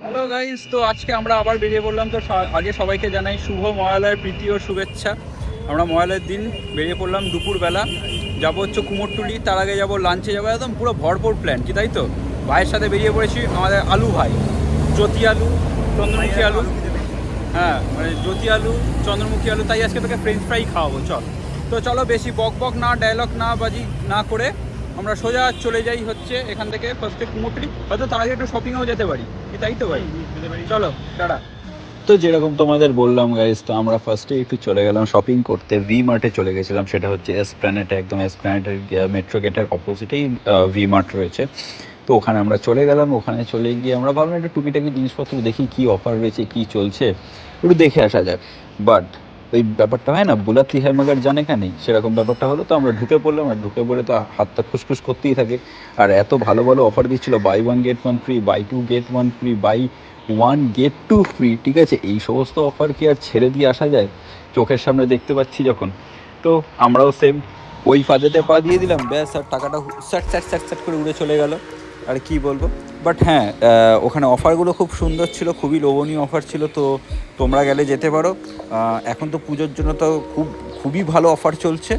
Hello guys, তো আজকে আমরা আবার বেরিয়ে পড়লাম। তো আগে সবাইকে জানাই শুভ মহালয়ার প্রীতি ও শুভেচ্ছা। আমরা মহালয়ার দিন বেরিয়ে পড়লাম দুপুরবেলা, যাবো হচ্ছে কুমোরটুলি। তার আগে যাবো লাঞ্চে, যাবো একদম পুরো ভরপুর প্ল্যান, কি তাই তো? ভাইয়ের সাথে বেরিয়ে পড়েছি, আমাদের আলু ভাই, জ্যোতি আলু, চন্দ্রমুখী আলু। হ্যাঁ, মানে জ্যোতি আলু, চন্দ্রমুখী আলু। তাই আজকে তোকে ফ্রেঞ্চ ফ্রাই খাওয়াবো, চল। তো চলো, বেশি বক বক না, ডায়লগ না বাজি না করে আমরা সোজা চলে যাই হচ্ছে এখান থেকে ফার্স্টে কুমোরটুলি। হয়তো তার আগে একটু শপিংও যেতে পারি, কি তাই তো ভাই? চলো, টাটা। তো যেরকম তোমাদের বললাম গাইস, তো আমরা ফার্স্টে একটু চলে গেলাম শপিং করতে, ভি মার্টে চলে গেছিলাম। সেটা হচ্ছে এসপ্ল্যানেটে, একদম এসপ্ল্যানেটের মেট্রো গেটের অপোজিটেই ভি মার্ট রয়েছে। তো ওখানে আমরা চলে গেলাম। ওখানে চলে গিয়ে আমরা ভাবলাম একটু টুকিটাকি জিনিসপত্র দেখি, কি অফার রয়েছে, কি চলছে, একটু দেখে আসা যাক। বাট ওই ব্যাপারটা হয় না, বুলাতি হ্যাঁ মাগার জানে কেন, সেরকম ব্যাপারটা হলো। তো আমরা ঢুকে পড়লাম, আর ঢুকে পড়ে তো হাতটা খুসখুস করতেই থাকে। আর এত ভালো ভালো অফার দিচ্ছিল, buy one get one free, buy two get one free, buy one get two free. ঠিক আছে, এই সমস্ত অফার কি আর ছেড়ে দিয়ে আসা যায় চোখের সামনে দেখতে পাচ্ছি যখন? তো আমরাও সেম ওই ফাঁদেতে পা দিয়ে দিলাম, ব্যাস। আর টাকাটা স্যাট স্যাট স্যাট স্যাট করে উড়ে চলে গেল। আর কি বলবো। বাট হ্যাঁ, ওখানে অফারগুলো খুব সুন্দর ছিল, খুবই লোভনীয় অফার ছিল। তো তোমরা গেলে যেতে পারো। এখন তো পুজোর জন্য তো খুবই ভালো অফার চলছে।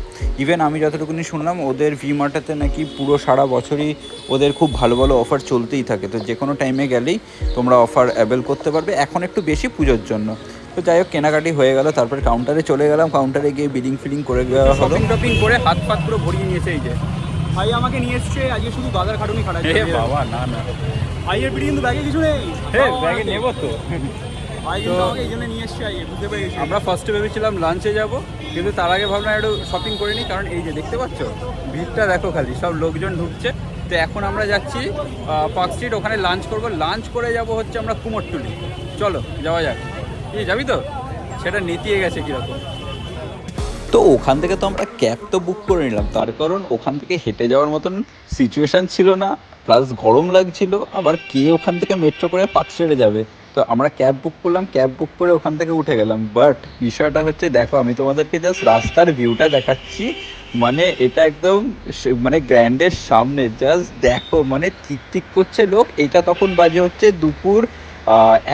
ইভেন আমি যতটুকুনি শুনলাম, ওদের ভি মার্টেতে নাকি পুরো সারা বছরই ওদের খুব ভালো ভালো অফার চলতেই থাকে। তো যে কোনো টাইমে গেলেই তোমরা অফার অ্যাভেল করতে পারবে, এখন একটু বেশি পুজোর জন্য। তো যাই হোক, কেনাকাটি হয়ে গেল, তারপরে কাউন্টারে চলে গেলাম। কাউন্টারে গিয়ে বিলিং ফিলিং করে দেওয়া হলো। শপিং টপিং করে হাত পাত পুরো ভরিয়ে নিয়েছে। এই যে ভাই আমাকে নিয়ে এসছে আজকে, শুধু গাদার খাটুনি খাটাচ্ছে। বাবা না না, ভাইয়ের পিঠে কিন্তু ব্যাগে কিছু নেই। হ্যাঁ, ব্যাগে নেবো তো। ভাই কিন্তু আমাকে এই জন্য নিয়ে এসছে আজকে, বুঝতে পেরেছি। আমরা ফার্স্টে ভেবেছিলাম লাঞ্চে যাব, কিন্তু তার আগে ভাবলাম একটু শপিং করে নিই। কারণ এই যে দেখতে পাচ্ছ, ভিড়টা দেখো, খালি সব লোকজন ঢুকছে। তো এখন আমরা যাচ্ছি পার্ক স্ট্রিট, ওখানে লাঞ্চ করব। লাঞ্চ করে যাব হচ্ছে আমরা কুমোরটুলি। চলো যাওয়া যাক। কি যাবি তো? সেটা নেতিয়ে গেছে কীরকম। তো ওখান থেকে তো আমরা ক্যাব তো বুক করে নিলাম, তার কারণ ওখান থেকে হেঁটে যাওয়ার মতন সিচুয়েশান ছিল না, প্লাস গরম লাগছিল। আবার কে ওখান থেকে মেট্রো করে পাকশিটে যাবে? তো আমরা ক্যাব বুক করলাম, ক্যাব বুক করে ওখান থেকে উঠে গেলাম। বাট বিষয়টা হচ্ছে, দেখো আমি তোমাদেরকে জাস্ট রাস্তার ভিউটা দেখাচ্ছি। মানে এটা একদম মানে গ্র্যান্ডের সামনে, জাস্ট দেখো, মানে ঠিক ঠিক করছে লোক। এটা তখন বাজে হচ্ছে দুপুর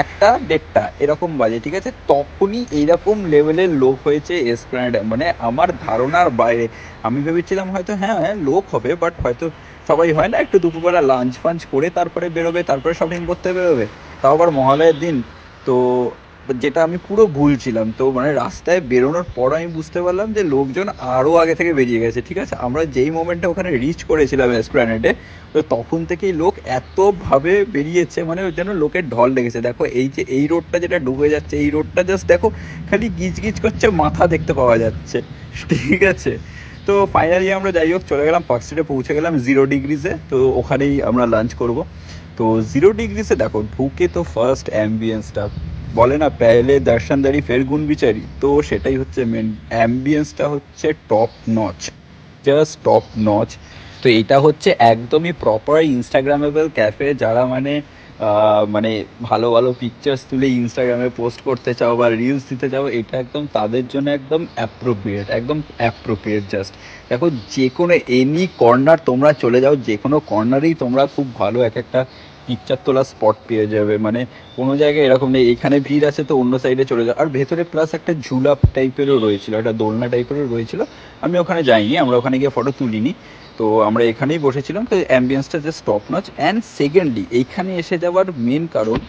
1টা 1:30 এরকম বাজে। ঠিক আছে, তখনই এইরকম লেভেলের লোক হয়েছে এসপ্ল্যানেডে, মানে আমার ধারণার বাইরে। আমি ভেবেছিলাম হয়তো হ্যাঁ হ্যাঁ লোক হবে, বাট হয়তো সবাই হয় না একটু দুপুরবেলা লাঞ্চ ফাঞ্চ করে তারপরে বেরোবে, তারপরে শপিং করতে বেরোবে, তাও আবার মহালয়ের দিন। তো যেটা আমি পুরো ভুল ছিলাম। তো মানে রাস্তায় বেরোনোর পর আমি বুঝতে পারলাম যে লোকজন আরও আগে থেকে বেরিয়ে গেছে। ঠিক আছে, আমরা যেই মোমেন্টে ওখানে রিচ করেছিলাম এসপ্ল্যানেডে, তো তখন থেকেই লোক এতভাবে বেরিয়েছে, মানে যেন লোকের ঢল লেগেছে। দেখো এই যে এই রোডটা যেটা ডুবে যাচ্ছে, এই রোডটা জাস্ট দেখো, খালি গিজ গিজ করছে, মাথা দেখতে পাওয়া যাচ্ছে। ঠিক আছে, তো ফাইনালি আমরা যাই হোক চলে গেলাম পার্ক স্ট্রিটে, পৌঁছে গেলাম 0 ডিগ্রিসে। তো ওখানেই আমরা লাঞ্চ করব। তো 0 ডিগ্রিসে দেখো ঢুকে তো ফার্স্ট অ্যাম্বিয়েন্সটা, বলে না পেলে দর্শনদারি ফের গুণ বিচারি, তো সেটাই হচ্ছে মেন। অ্যাম্বিয়েন্সটা হচ্ছে top notch, just top notch. তো এটা হচ্ছে একদমই প্রপার ইনস্টাগ্রামেবল ক্যাফে। যারা মানে মানে ভালো ভালো পিকচার্স তুলে ইনস্টাগ্রামে পোস্ট করতে চাও বা রিলস দিতে চাও, এটা একদম তাদের জন্য একদম অ্যাপ্রোপ্রিয়েট, একদম অ্যাপ্রোপ্রিয়েট। জাস্ট দেখো, যে কোনো এনি কর্নার তোমরা চলে যাও, যে কোনো কর্নারেই তোমরা খুব ভালো এক একটা পিকচার তোলা স্পট পেয়ে যাবে। মানে কোনো জায়গায় এরকম নেই এখানে ভিড় আছে তো অন্য সাইডে চলে যাও। আর ভেতরে প্লাস একটা ঝুলা টাইপেরও রয়েছিল, একটা দোলনা টাইপেরও রয়েছিল। আমি ওখানে যাইনি, আমরা ওখানে গিয়ে ফটো তুলিনি। তো আমরা এখানেই বসেছিলাম। তো অ্যাম্বিয়েন্সটা just top notch. And secondly, এইখানে এসে যাওয়ার মেন কারণ,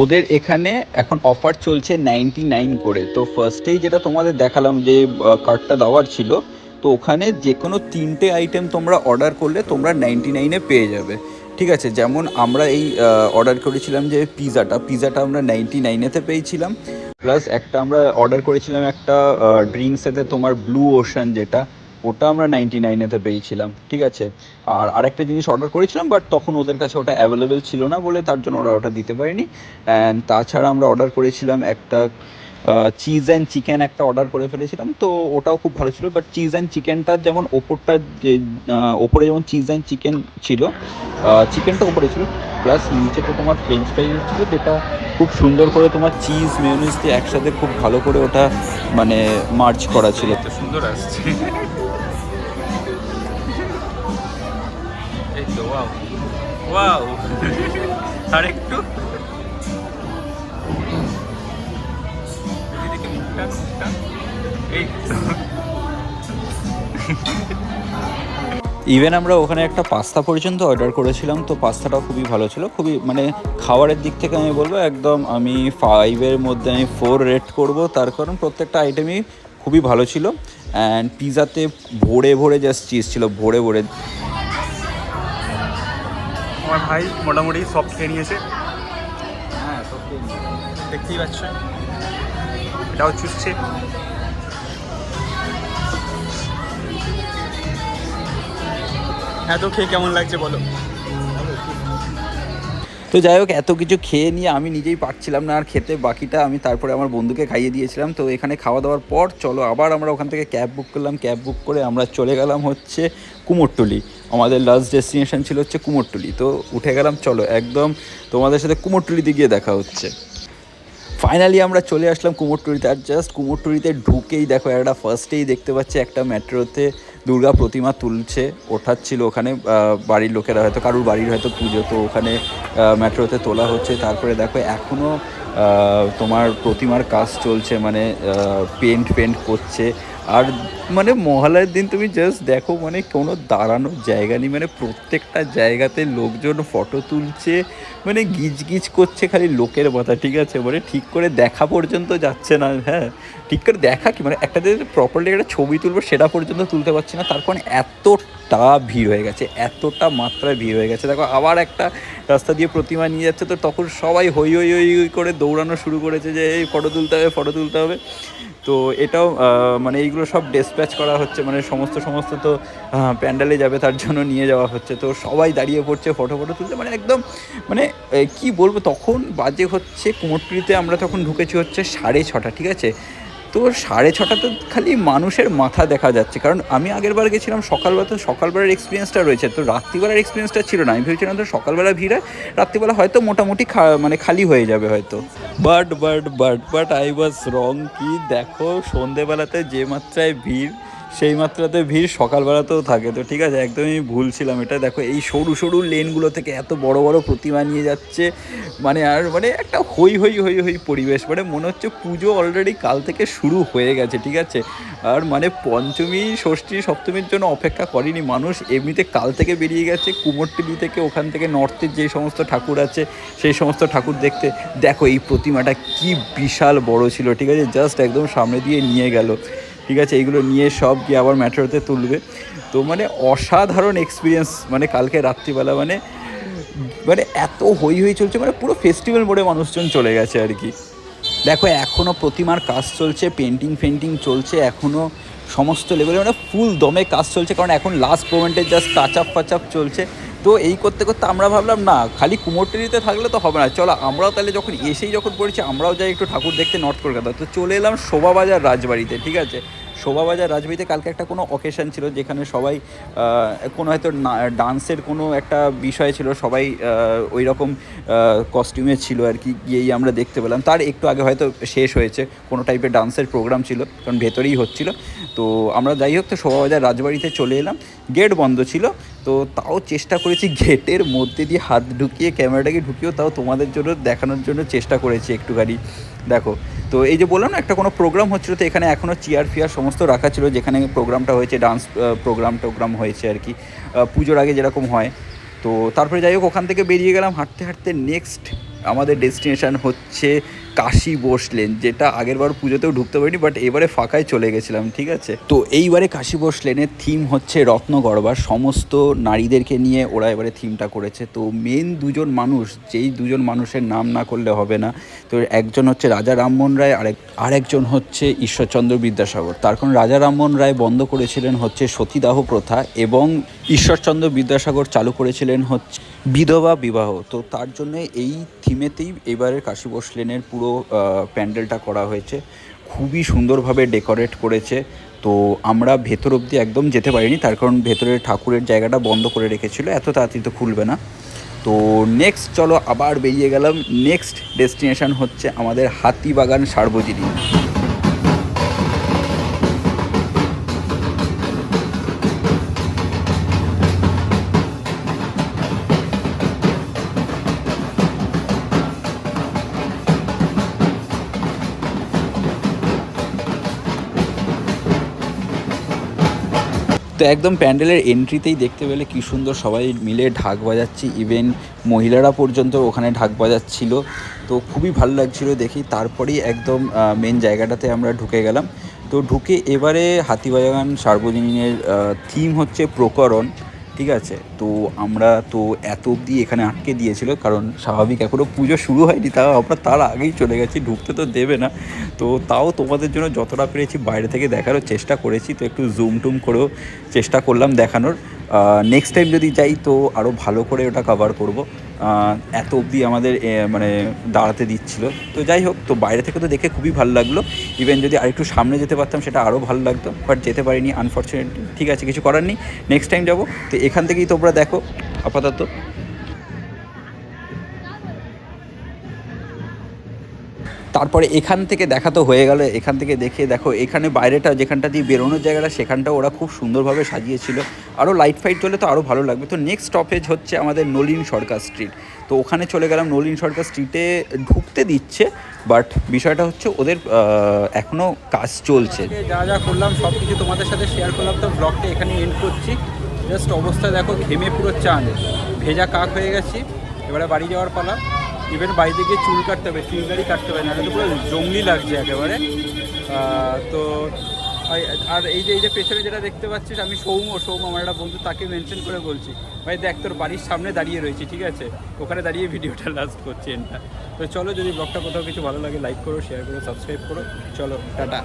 ওদের এখানে এখন অফার চলছে 99 করে। তো ফার্স্টেই যেটা তোমাদের দেখালাম যে কার্ডটা দেওয়ার ছিল, তো ওখানে যে কোনো 3টে আইটেম তোমরা অর্ডার করলে তোমরা 99-এ পেয়ে যাবে। ঠিক আছে, যেমন আমরা এই অর্ডার করেছিলাম যে পিজাটা আমরা 99-এতে পেয়েছিলাম। প্লাস একটা আমরা অর্ডার করেছিলাম একটা ড্রিঙ্কসেতে তোমার ব্লু ওশান, যেটা ওটা আমরা 99-এতে পেয়েছিলাম। ঠিক আছে, আর আরেকটা জিনিস অর্ডার করেছিলাম, বাট তখন ওদের কাছে ওটা অ্যাভেলেবেল ছিল না বলে তার জন্য ওরা ওটা দিতে পারেনি। অ্যান্ড তাছাড়া আমরা অর্ডার করেছিলাম একটা চিজ অ্যান্ড চিকেন, একটা অর্ডার করে ফেলেছিলাম। তো ওটাও খুব ভালো ছিল। বাট চিজ অ্যান্ড চিকেনটার যেমন ওপরটা, যে ওপরে যেমন চিজ অ্যান্ড চিকেন ছিল, চিকেনটা ওপরে ছিল, প্লাস নিচেটা তোমার ফ্রেঞ্চ ফ্রাই ছিল, যেটা খুব সুন্দর করে তোমার চিজ মেয়োনিজ দিয়ে একসাথে খুব ভালো করে ওটা মানে মার্চ করা ছিল। তো সুন্দর আসছে। এই তো ওয়াও ওয়াও। আর একটু এই ইভেন আমরা ওখানে একটা পাস্তা পর্যন্ত অর্ডার করেছিলাম, তো পাস্তাটাও খুবই ভালো ছিল, খুবই মানে খাবারের দিক থেকে আমি বলবো একদম আমি 5-এর মধ্যে আমি 4 রেট করব, তার কারণ প্রত্যেকটা আইটেমই খুবই ভালো ছিল। অ্যান্ড পিৎজাতে ভরে ভরে জাস্ট চিজ ছিল, ভরে ভরে। আমার ভাই মোটামুটি সব খেয়ে নিয়েছে। হ্যাঁ, সব খেয়ে নিয়েছে, দেখতেই পাচ্ছেন। এটাও চুষছে। হ্যাঁ, তো খেয়ে কেমন লাগছে বলো? তো যাই হোক, এত কিছু খেয়ে নিয়ে আমি নিজেই পারছিলাম না আর খেতে, বাকিটা আমি তারপরে আমার বন্ধুকে খাইয়ে দিয়েছিলাম। তো এখানে খাওয়া দাওয়ার পর চলো আবার আমরা ওখান থেকে ক্যাব বুক করলাম, ক্যাব বুক করে আমরা চলে গেলাম হচ্ছে কুমোরটুলি। আমাদের লাস্ট ডেস্টিনেশন ছিল হচ্ছে কুমোরটুলি। তো উঠে গেলাম, চলো একদম তোমাদের সাথে কুমোরটুলিতে গিয়ে দেখা হচ্ছে। ফাইনালি আমরা চলে আসলাম কুমোরটুলিতে। আর জাস্ট কুমোরটুলিতে ঢুকেই দেখো একটা ফার্স্টেই দেখতে পাচ্ছি একটা মেট্রোতে দুর্গা প্রতিমা তুলছে, ওঠাচ্ছিল ওখানে বাড়ির লোকেরা, হয়তো কারুর বাড়ির হয়তো পুজো, তো ওখানে মেট্রোতে তোলা হচ্ছে। তারপরে দেখো এখনও তোমার প্রতিমার কাজ চলছে, মানে পেন্ট করছে। আর মানে মহালয়ার দিন তুমি জাস্ট দেখো, মানে কোনো দাঁড়ানোর জায়গা নেই, মানে প্রত্যেকটা জায়গাতে লোকজন ফটো তুলছে, মানে গিজ করছে খালি লোকের মাথা, ঠিক আছে, মানে ঠিক করে দেখা পর্যন্ত যাচ্ছে না। হ্যাঁ, ঠিক করে দেখা কি, মানে একটা যে প্রপারলি একটা ছবি তুলবো সেটা পর্যন্ত তুলতে পারছি না, তার কারণ এতটা ভিড় হয়ে গেছে, এতটা মাত্রায় ভিড় হয়ে গেছে। দেখো আবার একটা রাস্তা দিয়ে প্রতিমা নিয়ে যাচ্ছে, তো তখন সবাই হই হই হই হই করে দৌড়ানো শুরু করেছে যে এই ফটো তুলতে হবে, ফটো তুলতে হবে। তো এটাও মানে এইগুলো সব ডিসপ্যাচ করা হচ্ছে, মানে সমস্ত তো প্যান্ডেলে যাবে তার জন্য নিয়ে যাওয়া হচ্ছে। তো সবাই দাঁড়িয়ে পড়ছে ফটো তুলতে, মানে একদম মানে কি বলবো, তখন বাজে হচ্ছে কুমোরটুলিতে আমরা তখন ঢুকেছি হচ্ছে 6:30, ঠিক আছে। তো 6:30 তো খালি মানুষের মাথা দেখা যাচ্ছে, কারণ আমি আগের বার গেছিলাম সকালবেলা, তো সকালবেলার এক্সপিরিয়েন্সটা রয়েছে, তো রাত্রিবেলার এক্সপিরিয়েন্সটা ছিল না। আমি ভেবেছিলাম তো সকালবেলা ভিড় হয়, রাত্রিবেলা হয়তো মোটামুটি মানে খালি হয়ে যাবে হয়তো। বাট আই ওয়াজ রং। কি দেখো, সন্ধেবেলাতে যে মাত্রায় ভিড়, সেই মাত্রাতে ভিড় সকালবেলাতেও থাকে। তো ঠিক আছে, একদমই ভুল ছিলাম এটা। দেখো এই সরু সরু লেনগুলো থেকে এত বড় বড় প্রতিমা নিয়ে যাচ্ছে, মানে আর মানে একটা হই হই হই হই পরিবেশ, মানে মনে হচ্ছে পুজো অলরেডি কাল থেকে শুরু হয়ে গেছে, ঠিক আছে। আর মানে পঞ্চমী, ষষ্ঠী, সপ্তমীর জন্য অপেক্ষা করেনি মানুষ, এমনিতে কাল থেকে বেরিয়ে গেছে কুমোরটুলি থেকে, ওখান থেকে নর্থের যে সমস্ত ঠাকুর আছে সেই সমস্ত ঠাকুর দেখতে। দেখো এই প্রতিমাটা কি বিশাল বড় ছিল, ঠিক আছে, জাস্ট একদম সামনে দিয়ে নিয়ে গেল, ঠিক আছে। এইগুলো নিয়ে সব গিয়ে আবার মেট্রোতে তুলবে। তো মানে অসাধারণ এক্সপিরিয়েন্স, মানে কালকে রাত্রিবেলা মানে মানে এত হই হই চলছে, মানে পুরো ফেস্টিভ্যাল মোডে মানুষজন চলে গেছে আর কি। দেখো এখনও প্রতিমার কাজ চলছে, পেন্টিং চলছে এখনও সমস্ত লেভেলে, মানে ফুল দমে কাজ চলছে, কারণ এখন লাস্ট মোমেন্টে জাস্ট টাচ আপ চলছে। তো এই করতে আমরা ভাবলাম না খালি কুমোরটুলিতে থাকলে তো হবে না, চলো আমরাও তাহলে যখন পড়েছি আমরাও যাই একটু ঠাকুর দেখতে নর্থ কলকাতা। তো চলে এলাম শোভাবাজার রাজবাড়িতে, ঠিক আছে। শোভাবাজার রাজবাড়িতে কালকে একটা কোনো অকেশন ছিল, যেখানে সবাই কোনো হয়তো ডান্সের কোনো একটা বিষয় ছিল, সবাই ওই রকম কস্টিউমে ছিল আর কি, গিয়েই আমরা দেখতে পেলাম। তার একটু আগে হয়তো শেষ হয়েছে, কোনো টাইপের ডান্সের প্রোগ্রাম ছিল, কারণ ভেতরেই হচ্ছিল। তো আমরা যাই হোক, তো শোভাবাজার রাজবাড়িতে চলে এলাম। গেট বন্ধ ছিল, তো তাও চেষ্টা করেছি গেটের মধ্যে দিয়ে হাত ঢুকিয়ে, ক্যামেরাটাকে ঢুকিয়েও তাও তোমাদের জন্য দেখানোর জন্য চেষ্টা করেছি একটুখানি। দেখো, তো এই যে বললাম না একটা কোনো প্রোগ্রাম হচ্ছিলো, তো এখানে এখনও চেয়ার ফিয়ার সমস্ত রাখা ছিল, যেখানে প্রোগ্রামটা হয়েছে, ডান্স প্রোগ্রাম হয়েছে আর কি, পুজোর আগে যেরকম হয়। তো তারপরে যাই হোক, ওখান থেকে বেরিয়ে গেলাম হাঁটতে হাঁটতে। নেক্সট আমাদের ডেস্টিনেশান হচ্ছে কাশী বোস লেন, যেটা আগেরবার পুজোতেও ঢুকতে পারিনি, বাট এবারে ফাঁকায় চলে গেছিলাম, ঠিক আছে। তো এইবারে কাশী বোস লেনের থিম হচ্ছে রত্নগর্ভা, সমস্ত নারীদেরকে নিয়ে ওরা এবারে থিমটা করেছে। তো মেন দুজন মানুষ, যেই দুজন মানুষের নাম না করলে হবে না, তো একজন হচ্ছে রাজা রামমোহন রায়, আরেকজন হচ্ছে ঈশ্বরচন্দ্র বিদ্যাসাগর। তার কারণ রাজা রামমোহন রায় বন্ধ করেছিলেন হচ্ছে সতীদাহ প্রথা, এবং ঈশ্বরচন্দ্র বিদ্যাসাগর চালু করেছিলেন হচ্ছে বিধবা বিবাহ। তো তার জন্য এই থিমেতেই এবারের কাশী বোস লেনের পুরো প্যান্ডেলটা করা হয়েছে, খুবই সুন্দরভাবে ডেকোরেট করেছে। তো আমরা ভেতর অবধি একদম যেতে পারিনি, তার কারণ ভেতরের ঠাকুরের জায়গাটা বন্ধ করে রেখেছিল, এত তাড়াতাড়ি তো খুলবে না। তো নেক্সট চলো আবার বেরিয়ে গেলাম। নেক্সট ডেস্টিনেশন হচ্ছে আমাদের হাতিবাগান সার্বজনীন। তো একদম প্যান্ডেলের এন্ট্রিতেই দেখতে পেলে কী সুন্দর সবাই মিলে ঢাক বাজাচ্ছি, ইভেন মহিলারা পর্যন্ত ওখানে ঢাক বাজাচ্ছিল। তো খুবই ভালো লাগছিলো দেখি। তারপরেই একদম মেন জায়গাটাতে আমরা ঢুকে গেলাম। তো ঢুকে এবারে হাতিবাগান সার্বজনীনের থিম হচ্ছে প্রকরণ, ঠিক আছে। তো আমরা তো এত অবধি এখানে আটকে দিয়েছিল, কারণ স্বাভাবিক এখনও পুজো শুরু হয়নি, তাও আমরা তার আগেই চলে গেছি, ঢুকতে তো দেবে না। তো তাও তোমাদের জন্য যতটা পেরেছি বাইরে থেকে দেখানোর চেষ্টা করেছি। তো একটু জুম টুম করেও চেষ্টা করলাম দেখানোর। নেক্সট টাইম যদি যাই তো আরও ভালো করে ওটা কভার করব। এত অবধি আমাদের মানে দাঁড়াতে দিচ্ছিল। তো যাই হোক, তো বাইরে থেকে তো দেখে খুবই ভালো লাগলো। ইভেন যদি আরেকটু সামনে যেতে পারতাম সেটা আরও ভালো লাগতো, বাট যেতে পারিনি আনফর্চুনেটলি। ঠিক আছে, কিছু করার নেই, নেক্সট টাইম যাবো। তো এখান থেকেই তোমরা দেখো আপাতত। তারপরে এখান থেকে দেখা তো হয়ে গেল। এখান থেকে দেখে দেখো এখানে বাইরেটা যেখানটা দিয়ে বেরোনোর জায়গাটা, সেখানটাও ওরা খুব সুন্দরভাবে সাজিয়েছিল। আরও লাইট ফাইট চলে তো আরও ভালো লাগবে। তো নেক্সট স্টপেজ হচ্ছে আমাদের নলিন সরকার স্ট্রিট। তো ওখানে চলে গেলাম। নলিন সরকার স্ট্রিটে ঢুকতে দিচ্ছে, বাট বিষয়টা হচ্ছে ওদের এখনও কাজ চলছে। যা যা করলাম সব কিছু তোমাদের সাথে শেয়ার করলাম। তো ব্লগটা এখানে এন্ড করছি। জাস্ট অবস্থা দেখো, ঘেমে পুরো চান, ভেজা কাক হয়ে গেছি। এবারে বাড়ি যাওয়ার পালা। ইভেন বাড়িতে গিয়ে চুল কাটতে হবে, চুল দাড়ি কাটতে হবে, না তো পুরো জঙ্গলি লাগছে একেবারে। তো আর এই যে পেছনে যেটা দেখতে পাচ্ছিস, আমি সৌম আমার একটা বন্ধু, তাকে মেনশন করে বলছি, ভাই দেখ তোর বাড়ির সামনে দাঁড়িয়ে রয়েছি, ঠিক আছে, ওখানে দাঁড়িয়ে ভিডিওটা লাস্ট করছি এনটা। তো চলো, যদি ব্লগটা কোথাও কিছু ভালো লাগে লাইক করো, শেয়ার করো, সাবস্ক্রাইব করো। চলো টাটা।